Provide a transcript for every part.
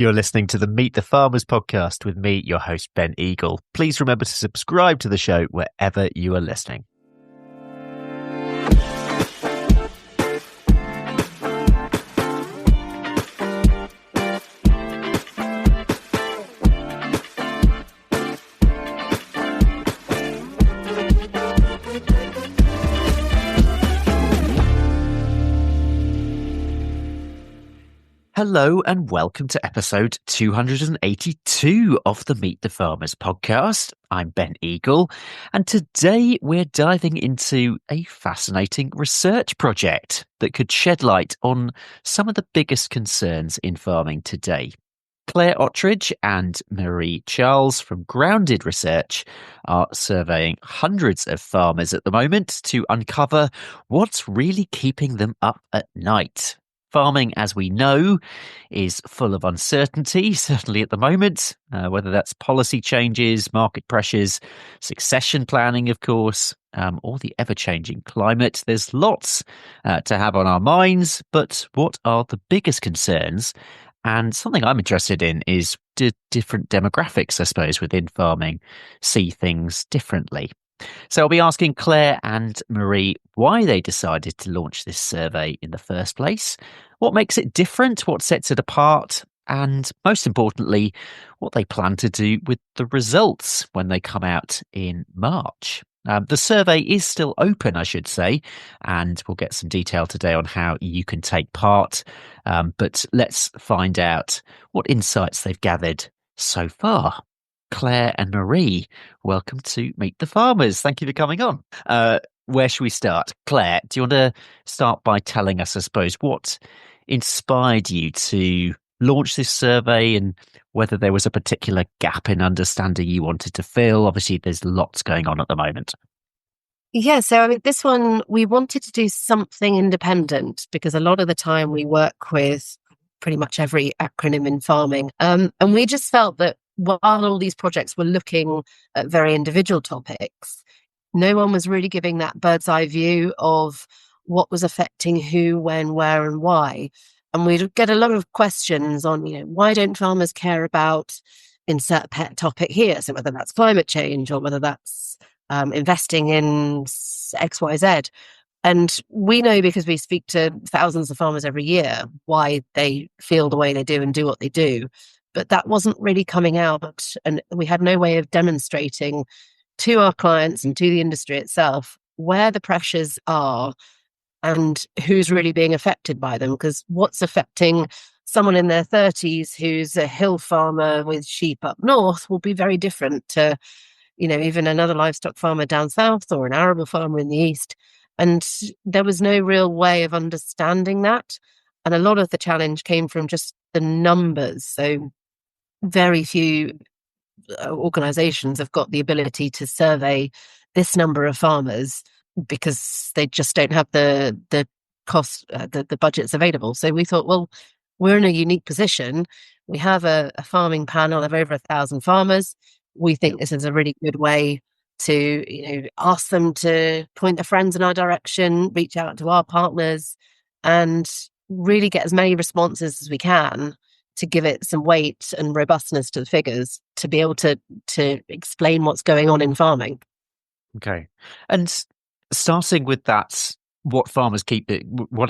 You're listening to the Meet the Farmers podcast with me, your host, Ben Eagle. Please remember to subscribe to the show wherever you are listening. Hello and welcome to episode 282 of the Meet the Farmers podcast. I'm Ben Eagle, and today we're diving into a fascinating research project that could shed light on some of the biggest concerns in farming today. Claire Ottridge and Marie Charles from Grounded Research are surveying hundreds of farmers at the moment to uncover what's really keeping them up at night. Farming, as we know, is full of uncertainty, certainly at the moment, whether that's policy changes, market pressures, succession planning, of course, or the ever-changing climate. There's lots to have on our minds, but what are the biggest concerns? And something I'm interested in is, do different demographics, I suppose, within farming see things differently? So I'll be asking Claire and Marie why they decided to launch this survey in the first place, what makes it different, what sets it apart, and most importantly, what they plan to do with the results when they come out in March. The survey is still open, I should say, and we'll get some detail today on how you can take part. But let's find out what insights they've gathered so far. Claire and Marie, welcome to Meet the Farmers. Thank you for coming on. Where should we start? Claire, do you want to start by telling us, I suppose, what inspired you to launch this survey and whether there was a particular gap in understanding you wanted to fill? Obviously, there's lots going on at the moment. Yeah, so I mean, this one, we wanted to do something independent because a lot of the time we work with pretty much every acronym in farming. And we just felt that while all these projects were looking at very individual topics, no one was really giving that bird's eye view of what was affecting who, when, where, and why. And we'd get a lot of questions on, why don't farmers care about insert pet topic here? So whether that's climate change or whether that's investing in XYZ. And we know, because we speak to thousands of farmers every year, why they feel the way they do and do what they do. But that wasn't really coming out, and we had no way of demonstrating to our clients and to the industry itself where the pressures are and who's really being affected by them. Because what's affecting someone in their 30s who's a hill farmer with sheep up north will be very different to, even another livestock farmer down south or an arable farmer in the east. And there was no real way of understanding that. And a lot of the challenge came from just the numbers. So very few organizations have got the ability to survey this number of farmers because they just don't have the cost, the budgets available. So we thought, well, we're in a unique position. We have a farming panel of over 1,000 farmers. We think this is a really good way to, ask them to point their friends in our direction, reach out to our partners, and really get as many responses as we can to give it some weight and robustness to the figures to be able to explain what's going on in farming. Okay. And starting with that, what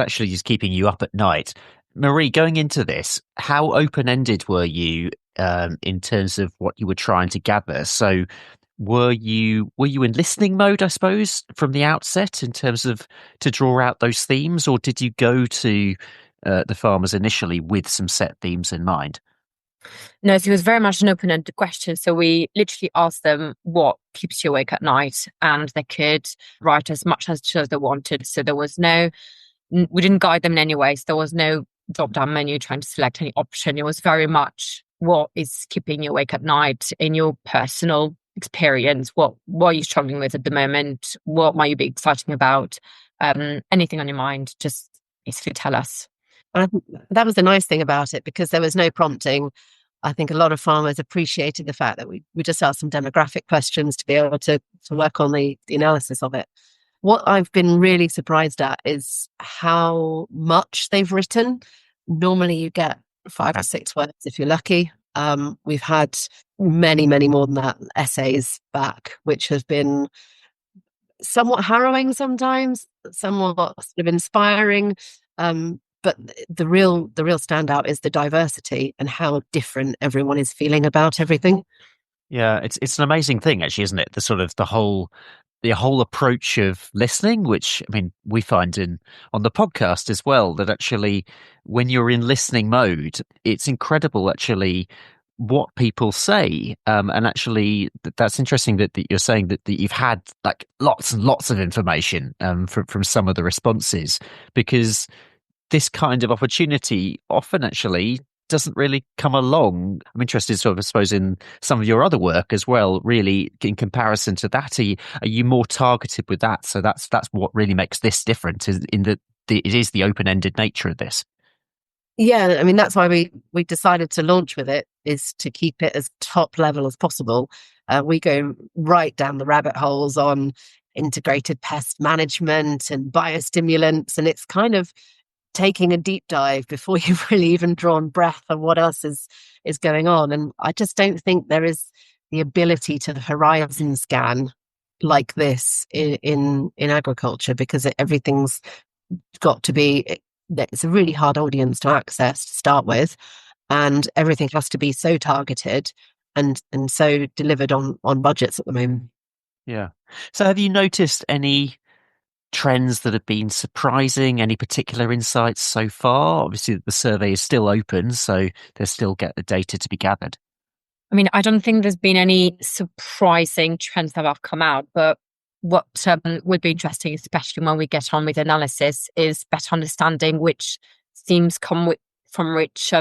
actually is keeping you up at night? Marie, going into this, how open-ended were you in terms of what you were trying to gather? So were you in listening mode, I suppose, from the outset in terms of to draw out those themes, or did you go to the farmers initially with some set themes in mind? No, so it was very much an open-ended question. So we literally asked them what keeps you awake at night, and they could write as much as they wanted. So there was we didn't guide them in any way. So there was no drop-down menu trying to select any option. It was very much what is keeping you awake at night in your personal experience. What are you struggling with at the moment? What might you be excited about? Anything on your mind, just basically tell us. That was the nice thing about it, because there was no prompting. I think a lot of farmers appreciated the fact that we just asked some demographic questions to be able to work on the analysis of it. What I've been really surprised at is how much they've written. Normally you get 5 or 6 words if you're lucky. We've had many, many more than that essays back, which have been somewhat harrowing sometimes, somewhat sort of inspiring. But the real standout is the diversity and how different everyone is feeling about everything. Yeah, it's an amazing thing, actually, isn't it? The sort of the whole approach of listening, which I mean, we find on the podcast as well, that actually when you're in listening mode, it's incredible actually what people say. And actually, that's interesting that you're saying that you've had like lots and lots of information from some of the responses, because this kind of opportunity often actually doesn't really come along. I'm interested, sort of, I suppose, in some of your other work as well. Really, in comparison to that, are you more targeted with that? So that's what really makes this different, is in that it is the open-ended nature of this. Yeah, I mean, that's why we decided to launch with it, is to keep it as top level as possible. We go right down the rabbit holes on integrated pest management and biostimulants, and it's kind of taking a deep dive before you've really even drawn breath on what else is going on. And I just don't think there is the ability to horizon scan like this in agriculture, because everything's got to be, it's a really hard audience to access to start with, and everything has to be so targeted and so delivered on budgets at the moment. Yeah. So have you noticed any trends that have been surprising? Any particular insights so far? Obviously, the survey is still open, so there's still get the data to be gathered. I mean, I don't think there's been any surprising trends that have come out, but what would be interesting, especially when we get on with analysis, is better understanding which themes come from which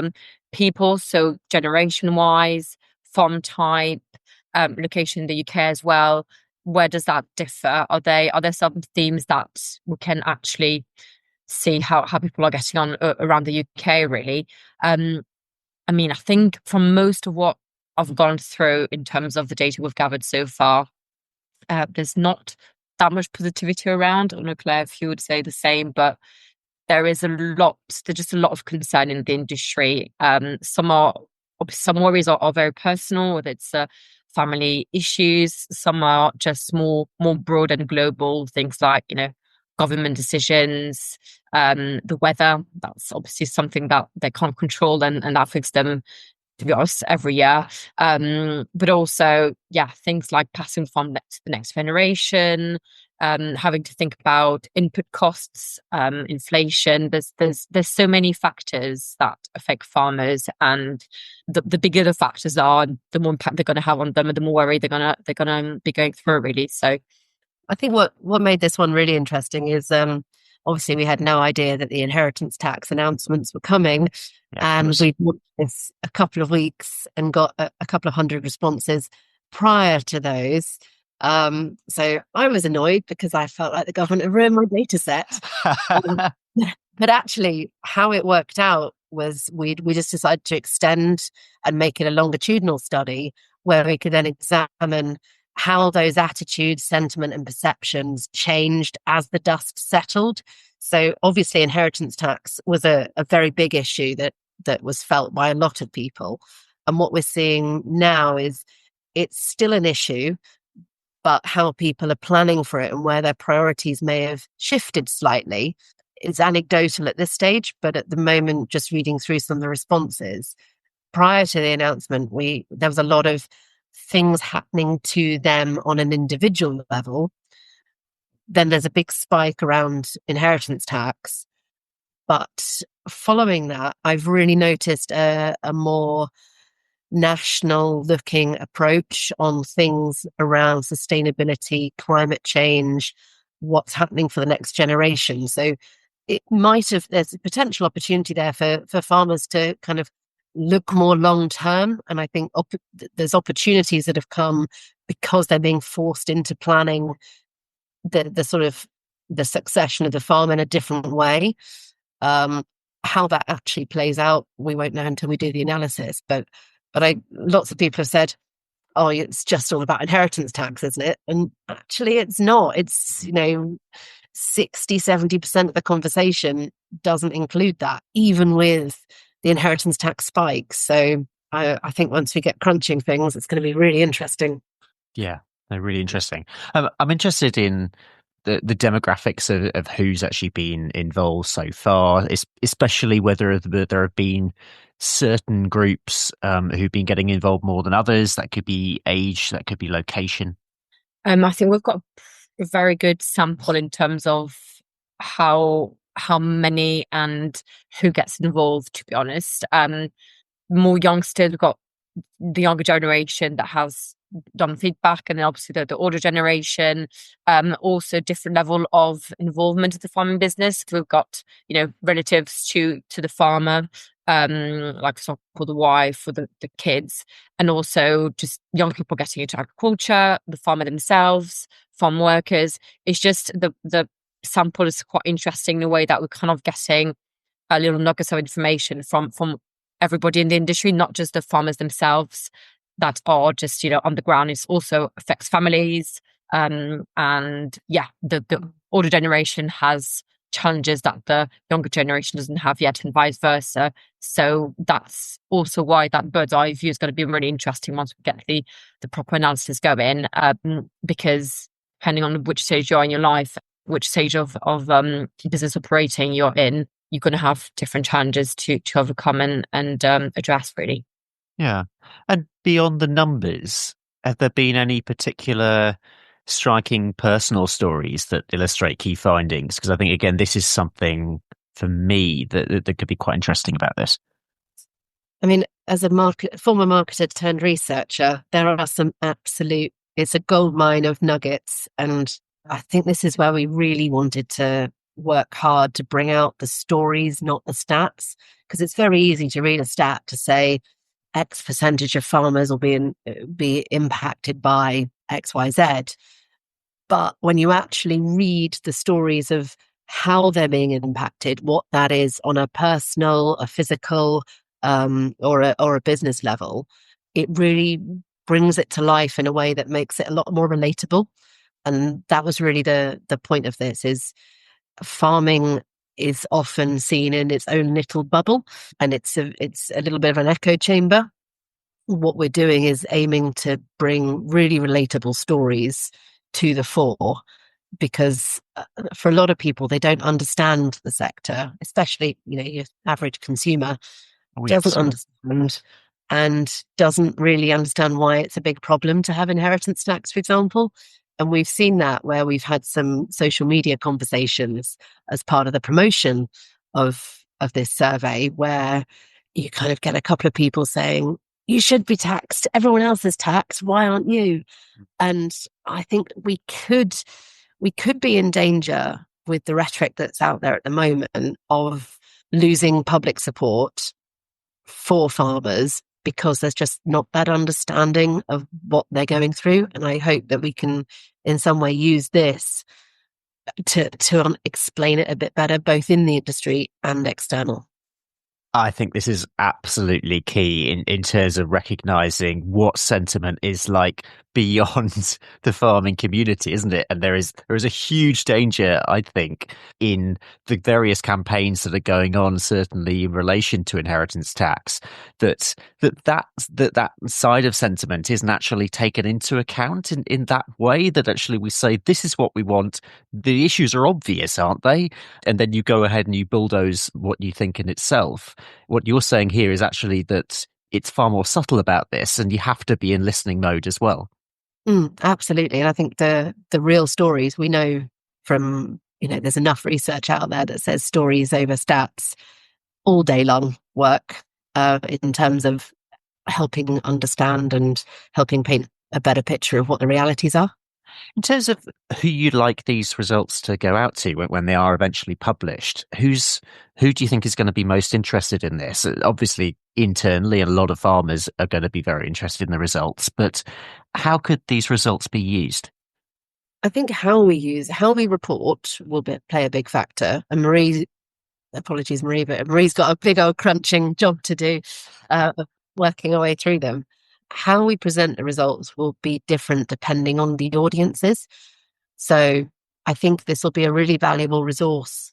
people. So generation-wise, farm type, location in the UK as well. Where does that differ? Are there some themes that we can actually see how people are getting on around the UK, really? I mean, I think from most of what I've gone through in terms of the data we've gathered so far, there's not that much positivity around. I don't know, Claire, if you would say the same, but there's just a lot of concern in the industry. Some worries are very personal, whether it's family issues. Some are just more broad and global, things like, government decisions, the weather. That's obviously something that they can't control, and that affects them, to be honest, every year. But also, things like passing from to the next generation, having to think about input costs, inflation. There's so many factors that affect farmers, and the bigger the factors are, the more impact they're going to have on them, and the more worry they're gonna be going through, really. So, I think what made this one really interesting is obviously we had no idea that the inheritance tax announcements were coming, and we watched this a couple of weeks and got a couple of hundred responses prior to those. So I was annoyed because I felt like the government had ruined my data set. But actually, how it worked out was we just decided to extend and make it a longitudinal study where we could then examine how those attitudes, sentiment, and perceptions changed as the dust settled. So obviously, inheritance tax was a very big issue that was felt by a lot of people. And what we're seeing now is it's still an issue, but how people are planning for it and where their priorities may have shifted slightly is anecdotal at this stage. But at the moment, just reading through some of the responses, prior to the announcement, there was a lot of things happening to them on an individual level. Then there's a big spike around inheritance tax. But following that, I've really noticed a more national looking approach on things around sustainability, climate change, what's happening for the next generation. So there's a potential opportunity there for farmers to kind of look more long term. And I think there's opportunities that have come because they're being forced into planning the sort of the succession of the farm in a different way. How that actually plays out, we won't know until we do the analysis. But lots of people have said, oh, it's just all about inheritance tax, isn't it? And actually it's not. It's, 60, 70% of the conversation doesn't include that, even with the inheritance tax spikes. So I think once we get crunching things, it's going to be really interesting. Yeah, they're really interesting. I'm interested in the demographics of who's actually been involved so far, especially whether there have been certain groups who've been getting involved more than others. That could be age, that could be location. I think we've got a very good sample in terms of how many and who gets involved, to be honest. More youngsters, we've got the younger generation that has done feedback, and then obviously the older generation, also different level of involvement in the farming business. We've got, relatives to the farmer, like for example, the wife or the kids, and also just young people getting into agriculture, the farmer themselves, farm workers. It's just the sample is quite interesting in the way that we're kind of getting a little nuggets of information from everybody in the industry, not just the farmers themselves that are just, on the ground. It also affects families. And yeah, the older generation has challenges that the younger generation doesn't have yet, and vice versa. So that's also why that bird's eye view is going to be really interesting once we get the proper analysis going, because depending on which stage you're in your life, which stage of business operating you're in, you're going to have different challenges to overcome and address, really. Yeah. And beyond the numbers, have there been any particular striking personal stories that illustrate key findings? Because I think, again, this is something for me that could be quite interesting about this. I mean, as a former marketer turned researcher, there are some it's a gold mine of nuggets. And I think this is where we really wanted to work hard to bring out the stories, not the stats, because it's very easy to read a stat to say X percentage of farmers will be impacted by X, Y, Z. But when you actually read the stories of how they're being impacted, what that is on a personal, a physical, or a business level, it really brings it to life in a way that makes it a lot more relatable. And that was really the point of this. Is farming is often seen in its own little bubble, and it's a little bit of an echo chamber. What we're doing is aiming to bring really relatable stories to the fore, because for a lot of people, they don't understand the sector, especially, your average consumer doesn't understand and doesn't really understand why it's a big problem to have inheritance tax, for example. And we've seen that where we've had some social media conversations as part of the promotion of this survey, where you kind of get a couple of people saying, you should be taxed. Everyone else is taxed. Why aren't you? And I think we could be in danger with the rhetoric that's out there at the moment of losing public support for farmers, because there's just not that understanding of what they're going through. And I hope that we can in some way use this to explain it a bit better, both in the industry and external. I think this is absolutely key in terms of recognizing what sentiment is like beyond the farming community, isn't it? And there is a huge danger, I think, in the various campaigns that are going on, certainly in relation to inheritance tax, that side of sentiment isn't actually taken into account in that way, that actually we say, this is what we want. The issues are obvious, aren't they? And then you go ahead and you bulldoze what you think in itself. What you're saying here is actually that it's far more subtle about this, and you have to be in listening mode as well. Absolutely. And I think the real stories we know from, there's enough research out there that says stories over stats all day long work in terms of helping understand and helping paint a better picture of what the realities are. In terms of who you'd like these results to go out to when they are eventually published, who do you think is going to be most interested in this? Obviously, internally, a lot of farmers are going to be very interested in the results, but how could these results be used? I think how we report will play a big factor. And apologies, Marie, but Marie's got a big old crunching job to do, working our way through them. How we present the results will be different depending on the audiences. So I think this will be a really valuable resource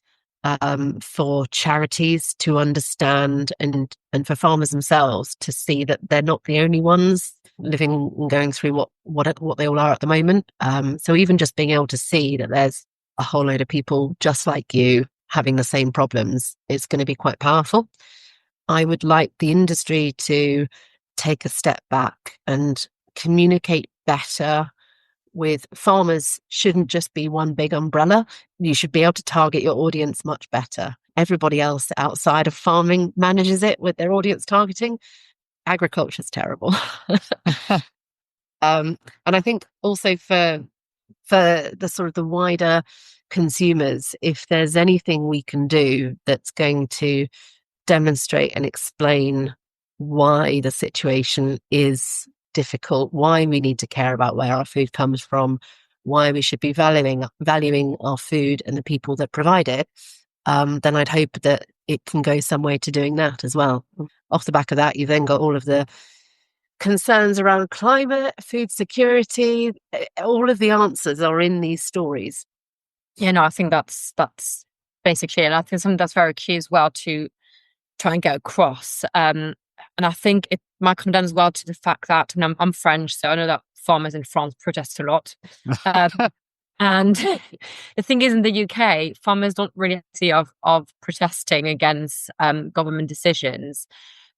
for charities to understand, and for farmers themselves to see that they're not the only ones living and going through what they all are at the moment. So even just being able to see that there's a whole load of people just like you having the same problems is going to be quite powerful. I would like the industry to take a step back and communicate better with farmers. Shouldn't just be one big umbrella. You should be able to target your audience much better. Everybody else outside of farming manages it with their audience targeting. Agriculture's terrible. And I think also for the sort of the wider consumers, if there's anything we can do that's going to demonstrate and explain why the situation is difficult, why we need to care about where our food comes from, why we should be valuing our food and the people that provide it, then I'd hope that it can go some way to doing that as well. Off the back of that, you've then got all of the concerns around climate, food security. All of the answers are in these stories. Yeah, no, I think that's basically, and I think something that's very key as well to try and get across. And I think it might come down as well to the fact that, and I'm French, so I know that farmers in France protest a lot. And the thing is, in the UK, farmers don't really see of protesting against government decisions.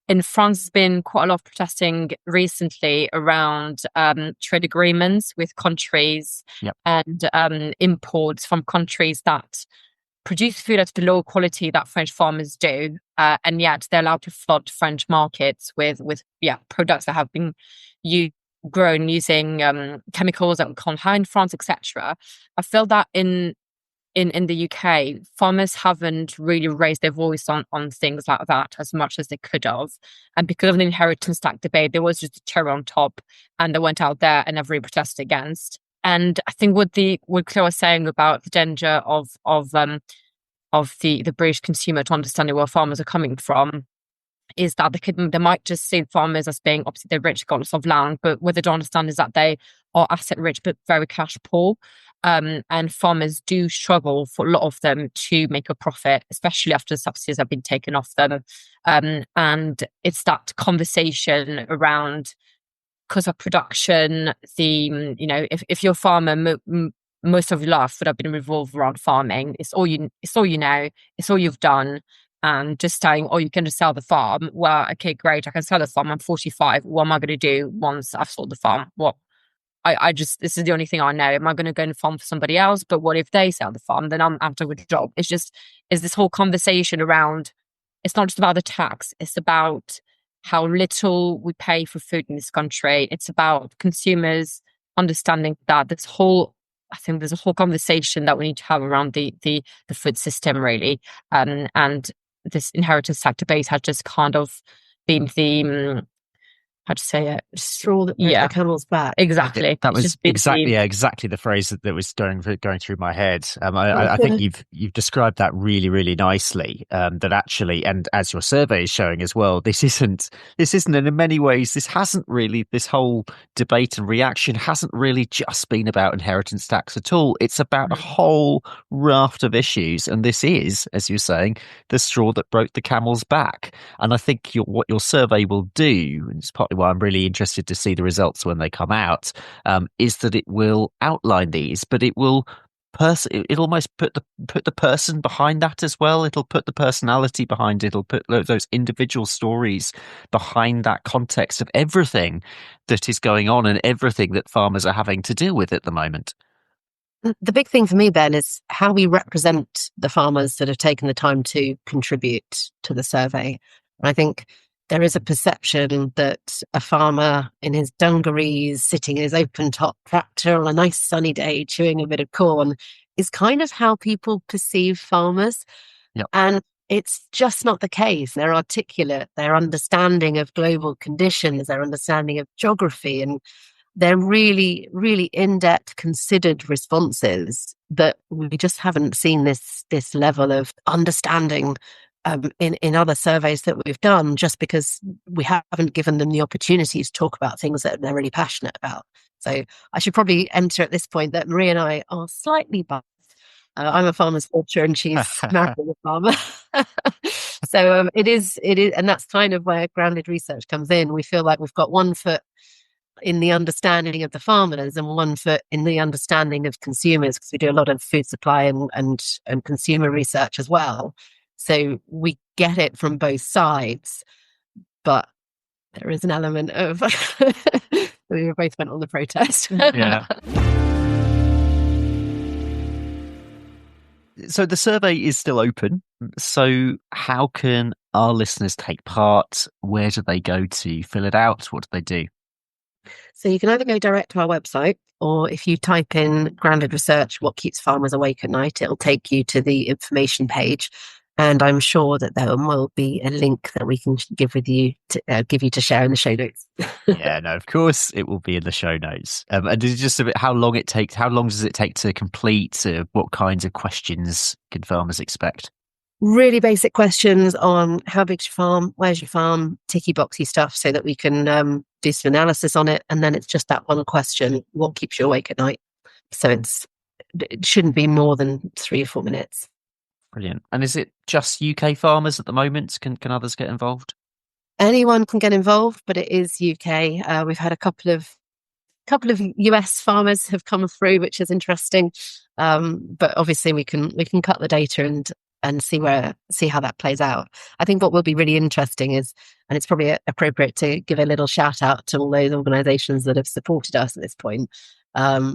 In France, there's been quite a lot of protesting recently around trade agreements with countries. Yep. And imports from countries that produce food at the low quality that French farmers do, and yet they're allowed to flood French markets with products that have been grown using chemicals that we can't have in France, etc. I feel that in the UK, farmers haven't really raised their voice on things like that as much as they could have. And because of the inheritance tax debate, there was just a cherry on top, and they went out there and never really protested against. And I think what Claire was saying about the danger of the British consumer to understanding where farmers are coming from is that they might just see farmers as being, obviously they're rich, got lots of land, but what they don't understand is that they are asset rich but very cash poor. And farmers do struggle, for a lot of them, to make a profit, especially after the subsidies have been taken off them. And it's that conversation around, because of production, if you're a farmer, most of your life would have been revolved around farming. It's all you know, it's all you've done. And just saying, oh, you can just sell the farm. Well, okay, great, I can sell the farm. I'm 45. What am I going to do once I've sold the farm? What? This is the only thing I know. Am I going to go and farm for somebody else? But what if they sell the farm? Then I'm out of a job. Is this whole conversation around, it's not just about the tax. It's about how little we pay for food in this country. It's about consumers understanding that I think there's a whole conversation that we need to have around the food system, really. And this inheritance tax debate has just kind of been the, how to say it, straw that broke the camel's back. Exactly. That was exactly the phrase that was going through my head. I think you've described that really, really nicely. That actually, and as your survey is showing as well, this isn't, and in many ways, this whole debate and reaction hasn't really just been about inheritance tax at all. It's about a whole raft of issues, and this is, as you're saying, the straw that broke the camel's back. And I think what your survey will do, and it's partly why I'm really interested to see the results when they come out, is that it will outline these, but it will it'll almost put the person behind that as well. It'll put the personality behind it. It'll put those individual stories behind that context of everything that is going on and everything that farmers are having to deal with at the moment. The big thing for me, Ben, is how we represent the farmers that have taken the time to contribute to the survey. And I think there is a perception that a farmer in his dungarees, sitting in his open-top tractor on a nice sunny day, chewing a bit of corn, is kind of how people perceive farmers. Yep. And it's just not the case. They're articulate, their understanding of global conditions, their understanding of geography, and they're really, really in-depth, considered responses that we just haven't seen this level of understanding in other surveys that we've done, just because we haven't given them the opportunity to talk about things that they're really passionate about. So I should probably enter at this point that Marie and I are slightly biased, I'm a farmer's daughter and she's married to a farmer. So it is, and that's kind of where grounded research comes in. We feel like we've got one foot in the understanding of the farmers and one foot in the understanding of consumers, because we do a lot of food supply and consumer research as well. So we get it from both sides, but there is an element of we both went on the protest. Yeah. So the survey is still open. So how can our listeners take part? Where do they go to fill it out? What do they do? So you can either go direct to our website, or if you type in grounded research, what keeps farmers awake at night, it'll take you to the information page. And I'm sure that there will be a link that we can give you to share in the show notes. Yeah, no, of course it will be in the show notes. And is it just a bit how long does it take to complete? What kinds of questions can farmers expect? Really basic questions on how big's your farm, where's your farm, ticky boxy stuff, so that we can do some analysis on it. And then it's just that one question: what keeps you awake at night? So it shouldn't be more than 3 or 4 minutes. Brilliant. And is it just UK farmers at the moment? Can others get involved? Anyone can get involved, but it is UK. We've had a couple of US farmers have come through, which is interesting. But obviously we can cut the data and see how that plays out. I think what will be really interesting is, and it's probably appropriate to give a little shout out to all those organisations that have supported us at this point.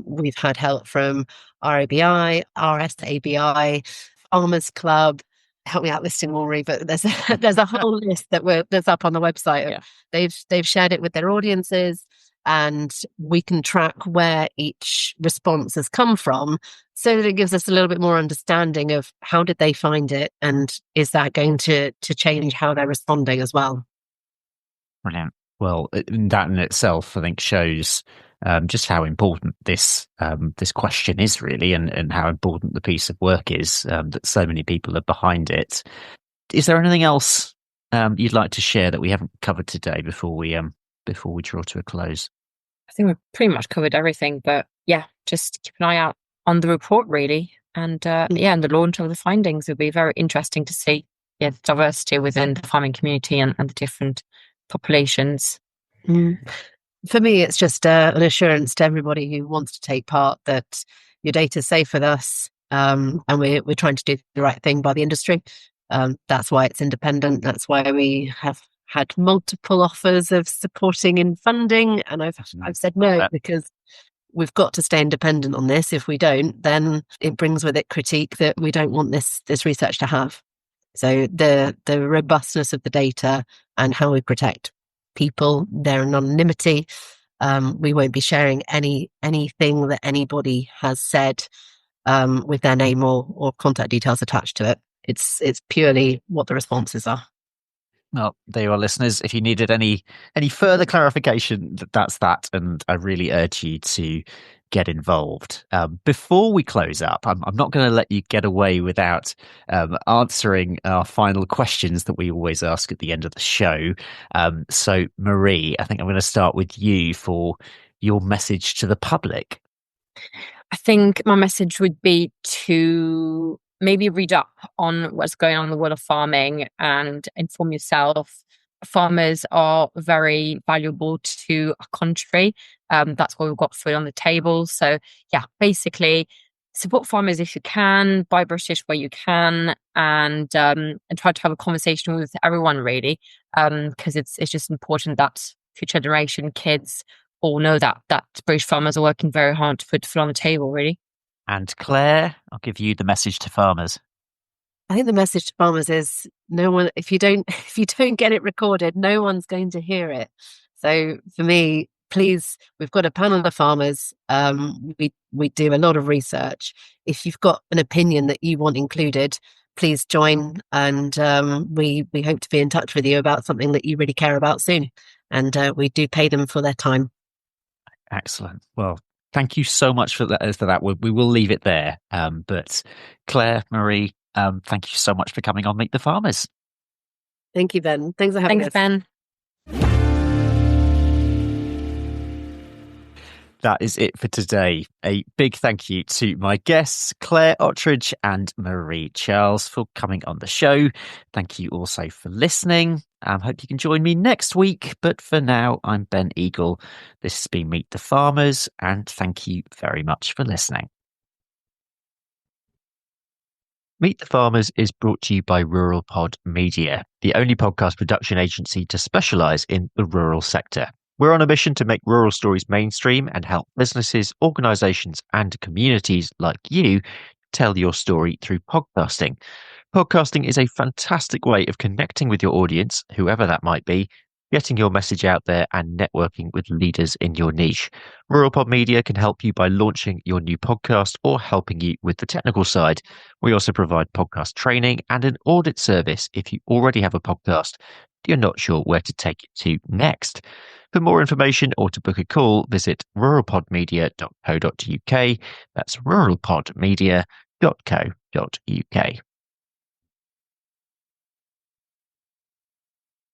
We've had help from RABI, RSABI, Farmers Club. Help me out listing Rory, but there's a whole list that's up on the website. Yeah. They've shared it with their audiences, and we can track where each response has come from, so that it gives us a little bit more understanding of how did they find it, and is that going to change how they're responding as well. Brilliant. Well, that in itself, I think, shows just how important this question is really, and how important the piece of work is, that so many people are behind it. Is there anything else you'd like to share that we haven't covered today before we draw to a close? I think we've pretty much covered everything, but yeah, just keep an eye out on the report really, and and the launch of the findings will be very interesting to see. Yeah, the diversity within the farming community and the different populations. For me, it's just an assurance to everybody who wants to take part that your data is safe with us, and we're trying to do the right thing by the industry. That's why it's independent. That's why we have had multiple offers of supporting in funding, and I've said no, because we've got to stay independent on this. If we don't, then it brings with it critique that we don't want this research to have. So the robustness of the data and how we protect people, their anonymity. We won't be sharing anything that anybody has said with their name or contact details attached to it. It's purely what the responses are. Well, there you are, listeners. If you needed any further clarification, that's that, and I really urge you to get involved. Before we close up, I'm not going to let you get away without answering our final questions that we always ask at the end of the show. So, Marie, I think I'm going to start with you for your message to the public. I think my message would be to maybe read up on what's going on in the world of farming and inform yourself. Farmers are very valuable to a country. That's why we've got food on the table. So yeah, basically support farmers if you can, buy British where you can, and try to have a conversation with everyone really, because it's just important that future generation kids all know that British farmers are working very hard to put food on the table really. And Claire, I'll give you the message to farmers. I think the message to farmers is no one, if you don't get it recorded, no one's going to hear it. So for me, please, we've got a panel of farmers. We do a lot of research. If you've got an opinion that you want included, please join, and we hope to be in touch with you about something that you really care about soon. And we do pay them for their time. Excellent. Well, thank you so much for that. We will leave it there. But Claire, Marie, thank you so much for coming on Meet the Farmers. Thank you, Ben. Thanks for having us. Thanks, Ben. that is it for today. A big thank you to my guests, Claire Ottridge and Marie Charles, for coming on the show. Thank you also for listening. Hope you can join me next week. But for now, I'm Ben Eagle. This has been Meet the Farmers, and thank you very much for listening. Meet the Farmers is brought to you by RuralPod Media, the only podcast production agency to specialise in the rural sector. We're on a mission to make rural stories mainstream and help businesses, organisations and communities like you tell your story through podcasting. Podcasting is a fantastic way of connecting with your audience, whoever that might be, getting your message out there and networking with leaders in your niche. RuralPod Media can help you by launching your new podcast or helping you with the technical side. We also provide podcast training and an audit service if you already have a podcast. You're not sure where to take it to next. For more information or to book a call, visit ruralpodmedia.co.uk. That's ruralpodmedia.co.uk.